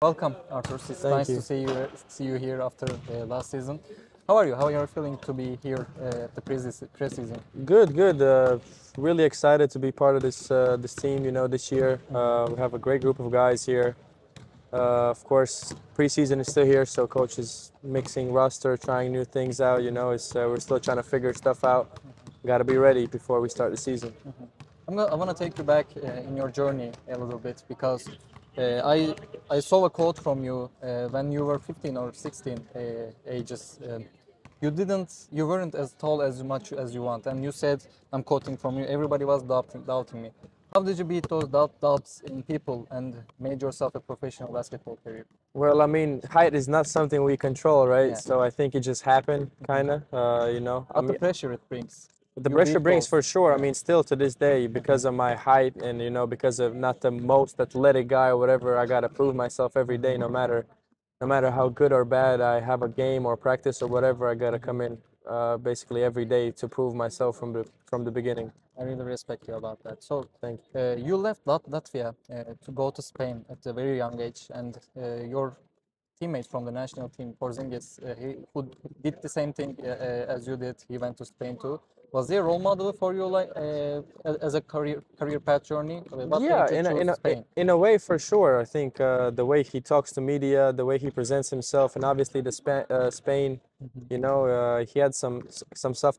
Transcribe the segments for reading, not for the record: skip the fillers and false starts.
Welcome, Arturs. It's Thank nice you. to see you here after last season. How are you? How are you feeling to be here at the preseason? Good, good. Really excited to be part of this team. You know, this year we have a great group of guys here. Of course, preseason is still here, so coach is mixing roster, trying new things out. You know, we're still trying to figure stuff out. Got to be ready before we start the season. I want to take you back in your journey a little bit because I saw a quote from you when you were 15 or 16 ages. You weren't as tall as much as you want, and you said, I'm quoting from you, everybody was doubting me. How did you beat those doubts in people and made yourself a professional basketball career? Well, I mean, height is not something we control, right? Yeah. So I think it just happened, kind of. You know, But the pressure it brings. the You pressure beat brings those. for sure. I mean, still to this day, because of my height and, you know, because of not the most athletic guy or whatever, I got to prove myself every day, no matter how good or bad I have a game or practice or whatever. I got to come in basically every day to prove myself from the beginning. I really respect you about that. So, Thank you left Latvia to go to Spain at a very young age, and your teammate from the national team, Porzingis, who did the same thing as you did, he went to Spain too. Was he a role model for you, like as a career path journey? What Yeah, made you choose Spain? in a way, for sure. I think the way he talks to media, the way he presents himself, and obviously Spain, you know, he had some stuff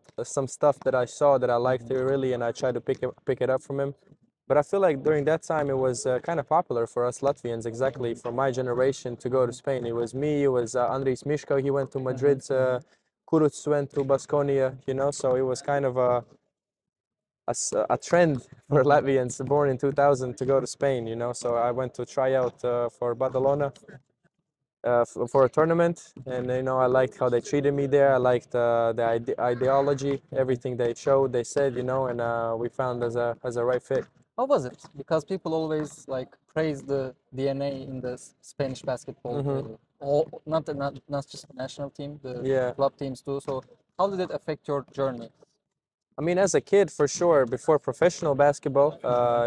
that I saw that I liked really, and I tried to pick it up from him. But I feel like during that time it was kind of popular for us Latvians, exactly from my generation, to go to Spain. It was me, it was Andris Miško, he went to Madrid, Kuruc went to Baskonia, you know, so it was kind of a trend for Latvians born in 2000 to go to Spain, you know. So I went to try out for Badalona for a tournament, and you know I liked how they treated me there. I liked the ideology, everything they showed, they said, you know, and we found as a right fit. How was it? Because people always like praise the DNA in the Spanish basketball, not just the national team, the Yeah. club teams too. So how did it affect your journey? I mean, as a kid, for sure, before professional basketball,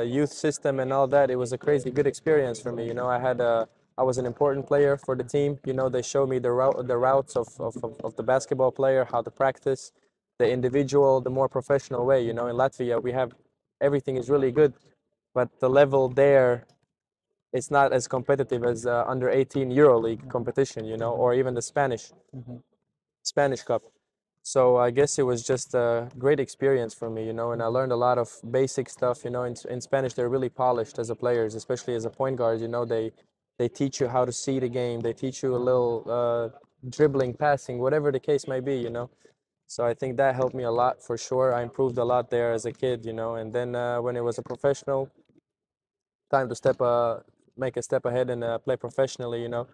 youth system and all that, it was a crazy good experience for me. You know, I was an important player for the team. You know, they showed me the routes of the basketball player, how to practice, the individual, the more professional way. You know, in Latvia, we have everything is really good, but the level there, it's not as competitive as under 18 EuroLeague competition. You know, or even the Spanish Cup. So I guess it was just a great experience for me, you know, and I learned a lot of basic stuff. You know, in Spanish they're really polished as a players, especially as a point guard. You know, they teach you how to see the game. They teach you a little dribbling, passing, whatever the case may be. You know, so I think that helped me a lot for sure. I improved a lot there as a kid, you know, and then when it was a professional time to make a step ahead and play professionally, you know.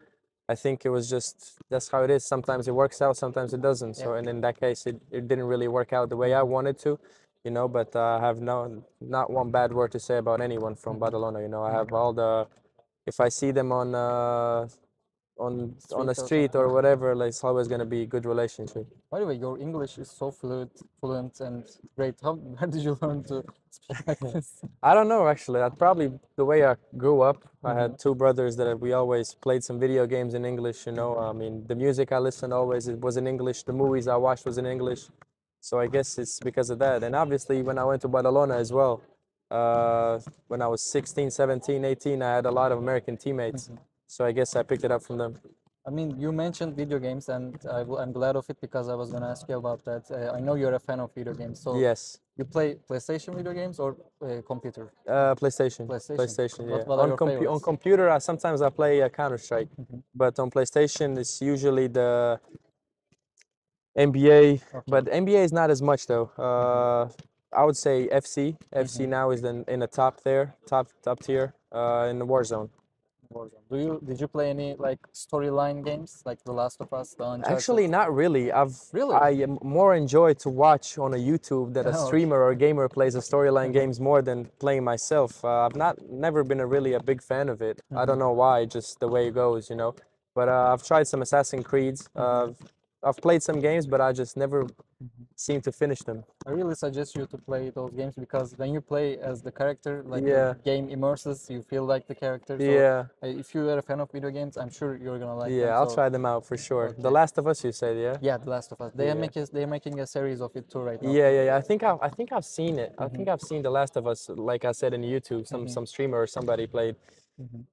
I think it was just that's how it is. Sometimes it works out, sometimes it doesn't. So, and in that case, it didn't really work out the way I wanted to, you know. But I have not one bad word to say about anyone from Badalona. You know, I have all the. If I see them on a street or whatever, like, it's always gonna be a good relationship. By the way, your English is so fluent and great. Where did you learn to speak like this? I don't know actually. That's probably the way I grew up. I had two brothers that we always played some video games in English. You know, I mean, the music I listened always it was in English. The movies I watched was in English. So I guess it's because of that. And obviously, when I went to Barcelona as well, when I was 16, 17, 18, I had a lot of American teammates. So I guess I picked it up from them. I mean, you mentioned video games, and I'm glad of it because I was going to ask you about that. I know you're a fan of video games. So Yes. you play PlayStation video games or computer? PlayStation. PlayStation. Yeah. What are your On favorites? computer, sometimes I play Counter Strike, but on PlayStation, it's usually the NBA. But NBA is not as much though. I would say FC. FC now is in the top there, top tier in the Warzone. Warzone. Did you play any like storyline games like The Last of Us, the Uncharted? Actually, not really. Really? I am more enjoy to watch on a YouTube that a Oh, streamer or a gamer plays a storyline games more than playing myself. I've never been really a big fan of it. I don't know why, just the way it goes, you know. But I've tried some Assassin's Creeds. I've played some games, but I just never seem to finish them. I really suggest you to play those games because when you play as the character, like Yeah. the game immerses, you feel like the character. So Yeah. if you are a fan of video games, I'm sure you're gonna like them. Yeah, I'll So, try them out for sure. okay. The Last of Us, you said, yeah? Yeah, The Last of Us. They are Yeah. they're making a series of it too right now. Yeah. I think I've seen it. I think I've seen The Last of Us, like I said in YouTube. Some streamer or somebody played.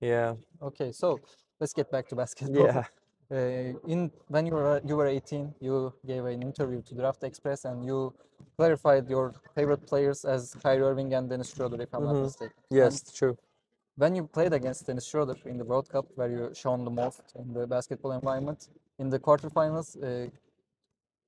Yeah. Okay, so let's get back to basketball. Yeah. When you were 18, you gave an interview to Draft Express and you clarified your favorite players as Kyrie Irving and Dennis Schroeder, if I'm not mistaken. Yes, And true. when you played against Dennis Schroeder in the World Cup, where you shone the most in the basketball environment, in the quarterfinals,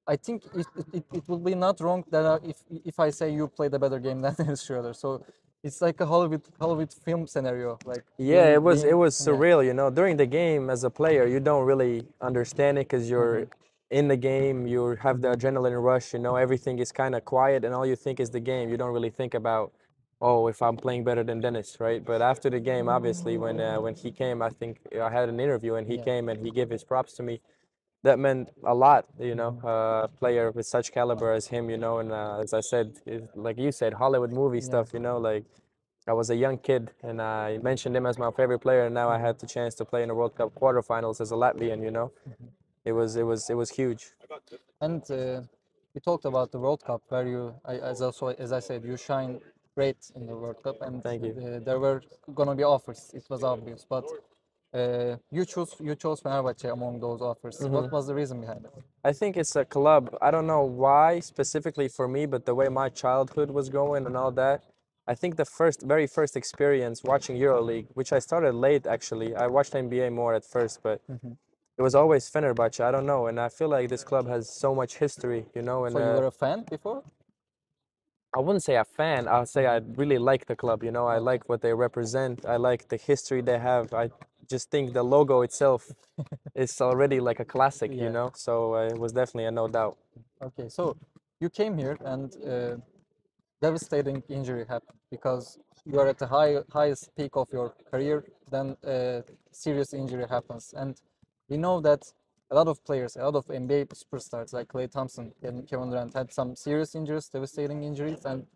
I think it would be not wrong that if I say you played a better game than Dennis Schroeder. So it's like a Hollywood film scenario. Like Yeah, it was yeah. surreal, you know. During the game as a player, you don't really understand it because you're in the game, you have the adrenaline rush, you know, everything is kind of quiet and all you think is the game. You don't really think about, oh, if I'm playing better than Dennis, right? But after the game, obviously, when he came, I think I had an interview and he came and he gave his props to me. That meant a lot, you know, a player with such caliber as him, you know, and as I said, like you said, Hollywood movie stuff, you know, like I was a young kid and I mentioned him as my favorite player and now I had the chance to play in the World Cup quarterfinals as a Latvian, you know. It was huge. And we talked about the World Cup, where as I said, you shine great in the World Cup, and Thank you. There were gonna be offers. It was obvious, but you chose Fenerbahçe among those offers. What was the reason behind it? I think it's a club. I don't know why specifically for me, but the way my childhood was going and all that. I think the very first experience watching EuroLeague, which I started late actually. I watched NBA more at first, but it was always Fenerbahçe. I don't know, and I feel like this club has so much history, you know. And So you were a fan before? I wouldn't say a fan. I'll say I really like the club. You know, I like what they represent. I like the history they have. I just think the logo itself is already like a classic. You know, so it was definitely a no doubt. Okay, so you came here and devastating injury happened because you are at the highest peak of your career. Then serious injury happens, and we know that a lot of players, a lot of NBA superstars like Klay Thompson and Kevin Durant had some serious injuries, devastating injuries, and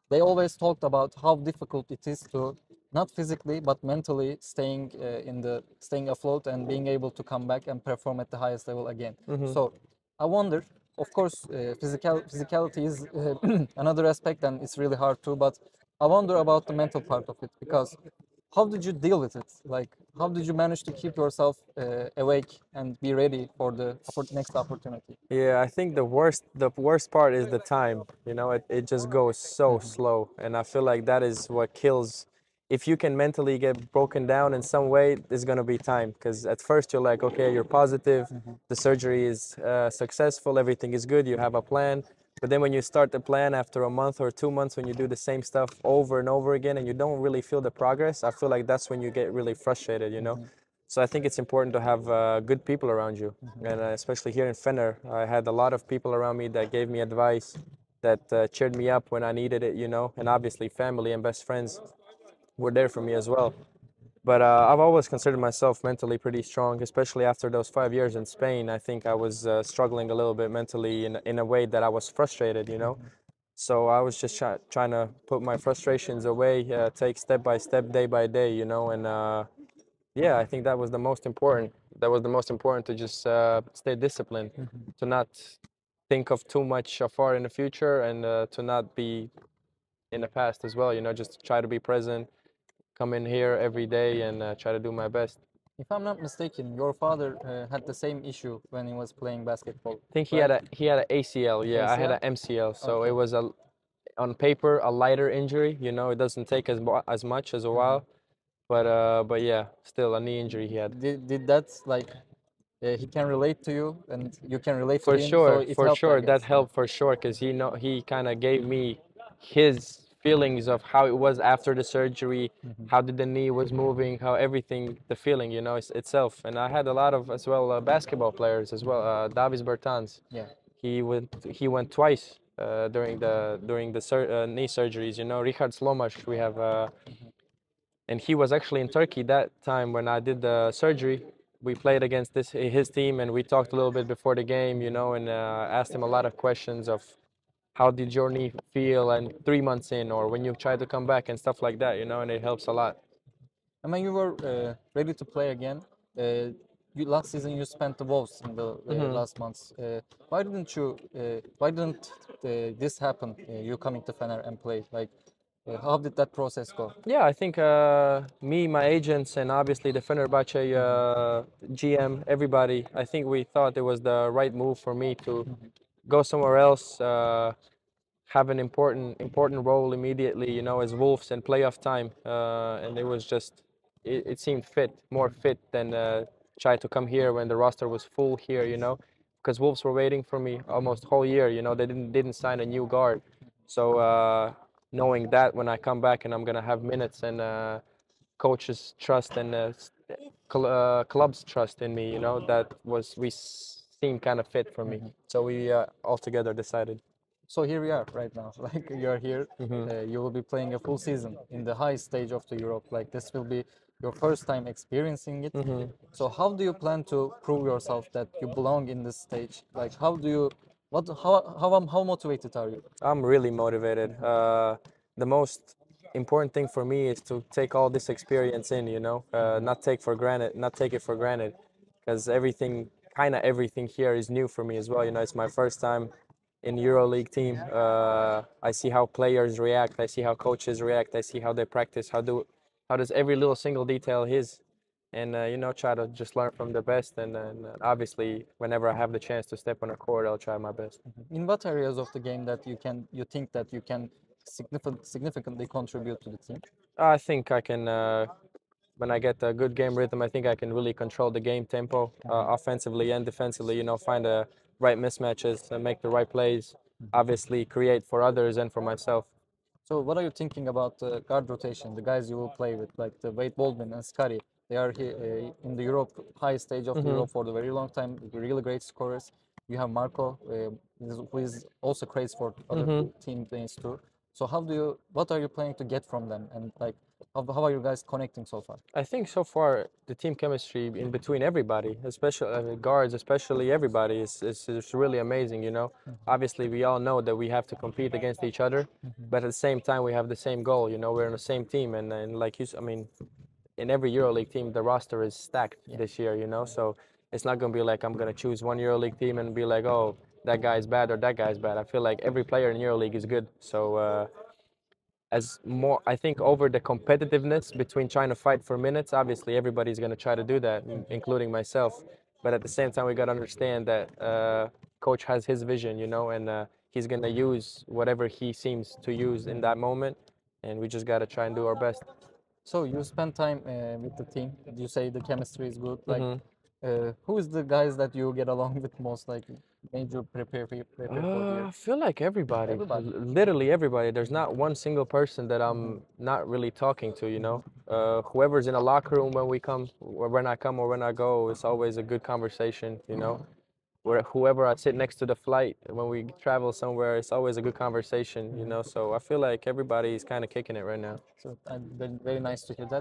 they always talked about how difficult it is to not physically but mentally staying afloat and being able to come back and perform at the highest level again. So I wonder, of course, physicality is another aspect and it's really hard too, but I wonder about the mental part of it because how did you deal with it? Like, how did you manage to keep yourself awake and be ready for the next opportunity? Yeah, I think the worst part is the time. You know, it just goes so slow, and I feel like that is what kills. If you can mentally get broken down in some way, there's gonna be time. Because at first you're like, okay, you're positive, the surgery is successful, everything is good, you have a plan. But then when you start the plan after a month or 2 months, when you do the same stuff over and over again and you don't really feel the progress, I feel like that's when you get really frustrated, you know? So I think it's important to have good people around you. And especially here in Fener, I had a lot of people around me that gave me advice, that cheered me up when I needed it, you know? And obviously family and best friends were there for me as well. But I've always considered myself mentally pretty strong, especially after those 5 years in Spain. I think I was struggling a little bit mentally in a way that I was frustrated, you know. So I was just trying to put my frustrations away, take step by step, day by day, you know. And yeah, I think that was the most important. That was the most important, to just stay disciplined, to not think of too much far in the future, and to not be in the past as well, you know, just try to be present, come in here every day and try to do my best. If I'm not mistaken, your father had the same issue when he was playing basketball. I think right? he had an ACL. Yeah, I had ACL? an MCL. So Okay. it was on paper a lighter injury. You know, it doesn't take as much as a while, but yeah, still a knee injury he had. Did that like he can relate to you and you can relate to him, so it For helped, I sure, that guess. helped for sure, because he kind of gave me his feelings of how it was after the surgery, how the knee was moving, how everything, the feeling, you know, itself. And I had a lot of as well basketball players as well. Davis Bertans, Yeah. he went twice during the knee surgeries. You know, Richard Slomash, we have, and he was actually in Turkey that time when I did the surgery. we played against his team, and we talked a little bit before the game, you know, and asked him a lot of questions of how did your knee feel and 3 months in, or when you try to come back and stuff like that, you know, and it helps a lot. And when you were ready to play again, last season you spent the Wolves in the last months. Why didn't you? Why didn't this happen? You coming to Fener and play? Like, how did that process go? Yeah, I think me, my agents, and obviously the Fenerbahçe GM, everybody, I think we thought it was the right move for me to go somewhere else, have an important role immediately, you know, as Wolves and playoff time, and it was just it seemed more fit than try to come here when the roster was full here, you know, because Wolves were waiting for me almost whole year, you know, they didn't sign a new guard, so knowing that when I come back and I'm gonna have minutes and coaches trust and club's trust in me, you know, that was we seemed kind of fit for me, so we all together decided. So here we are right now. Like you are here, you will be playing a full season in the high stage of the Europe. Like this will be your first time experiencing it. So how do you plan to prove yourself that you belong in this stage? Like how do you, how motivated are you? I'm really motivated. The most important thing for me is to take all this experience in, you know, not take it for granted, because kind of everything here is new for me as well. You know, it's my first time in EuroLeague team. I see how players react. I see how coaches react. I see how they practice. How does every little single detail his, and you know, try to just learn from the best. And obviously, whenever I have the chance to step on a court, I'll try my best. In what areas of the game that you think that you can significantly contribute to the team? I think I can. When I get a good game rhythm, I think I can really control the game tempo, offensively and defensively. You know, find the right mismatches and make the right plays. Obviously, create for others and for myself. So what are you thinking about the guard rotation, the guys you will play with, like the Wade Baldwin and Scotty? They are here in the Europe high stage of the Europe for the very long time, really great scorers. You have Marco, who is also crazy for other team players too. So what are you planning to get from them, and like how are you guys connecting so far? I think so far the team chemistry in between everybody, especially guards, especially everybody, is really amazing. You know, obviously we all know that we have to compete against each other, but at the same time we have the same goal. You know, we're in the same team, and like I mean, in every EuroLeague team the roster is stacked this year. You know, so it's not gonna be like I'm gonna choose one EuroLeague team and be like, oh, that guy's bad or that guy's bad. I feel like every player in EuroLeague is good. So. I think over the competitiveness between trying to fight for minutes, obviously everybody's going to try to do that, including myself. But at the same time, we got to understand that coach has his vision, you know, and he's going to use whatever he seems to use in that moment. And we just got to try and do our best. So you spend time with the team. You say the chemistry is good. Like, who is the guys that you get along with most? Like, made you prepare for here? I feel like everybody, Everybody. literally everybody. There's not one single person that I'm not really talking to, you know. Whoever's in a locker room when we come, or when I come or when I go, it's always a good conversation, you know. Whoever I sit next to the flight when we travel somewhere, it's always a good conversation, you know. So I feel like everybody is kind of kicking it right now. So very nice to hear that.